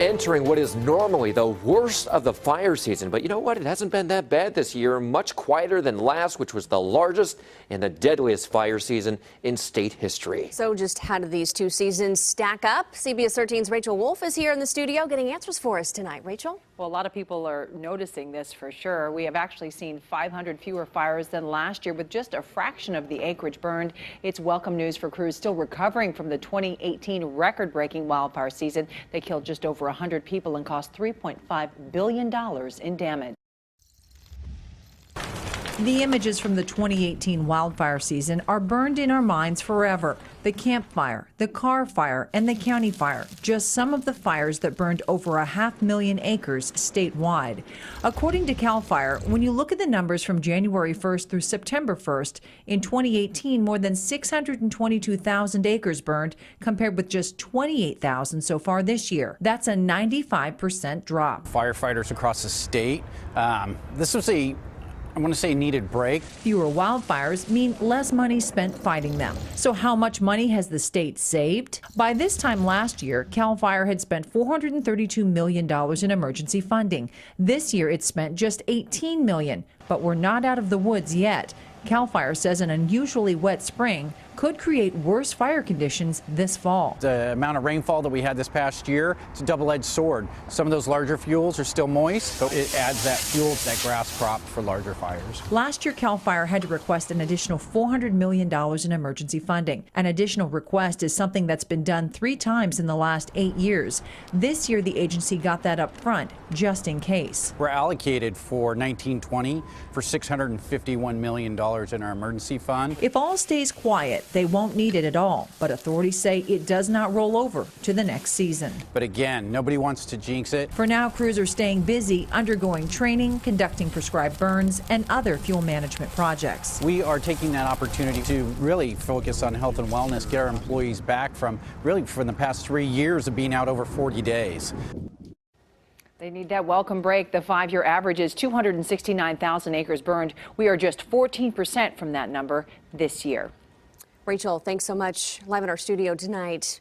Entering what is normally the worst of the fire season. But you know what? It hasn't been that bad this year. Much quieter than last, which was the largest and the deadliest fire season in state history. So just how do these two seasons stack up? CBS 13's Rachel Wolf is here in the studio getting answers for us tonight. Rachel? Well, a lot of people are noticing this for sure. We have actually seen 500 fewer fires than last year with just a fraction of the acreage burned. It's welcome news for crews still recovering from the 2018 record-breaking wildfire season. They killed just over 100 people and cost $3.5 billion in damage. The images from the 2018 wildfire season are burned in our minds forever. The Camp Fire, the Carr Fire, and the County Fire, just some of the fires that burned over 500,000 acres statewide. According to CAL FIRE, when you look at the numbers from January 1st through September 1st, in 2018, more than 622,000 acres burned, compared with just 28,000 so far this year. That's a 95% drop. Firefighters across the state, this was I want to say needed break. Fewer wildfires mean less money spent fighting them. So how much money has the state saved? By this time last year, CAL FIRE had spent $432 million in emergency funding. This year it spent just $18 million, but we're not out of the woods yet. CAL FIRE says an unusually wet spring could create worse fire conditions this fall. The amount of rainfall that we had this past year, it's a double-edged sword. Some of those larger fuels are still moist, so it adds that fuel to that grass crop for larger fires. Last year, CAL FIRE had to request an additional $400 million in emergency funding. An additional request is something that's been done 3 times in the last 8 years. This year, the agency got that up front, just in case. We're allocated for 1920 for $651 million in our emergency fund. If all stays quiet, they won't need it at all, but authorities say it does not roll over to the next season. But again, nobody wants to jinx it. For now, crews are staying busy, undergoing training, conducting prescribed burns, and other fuel management projects. We are taking that opportunity to really focus on health and wellness, get our employees back from the past 3 years of being out over 40 days. They need that welcome break. The 5-year average is 269,000 acres burned. We are just 14% from that number this year. Rachel, thanks so much. Live in our studio tonight.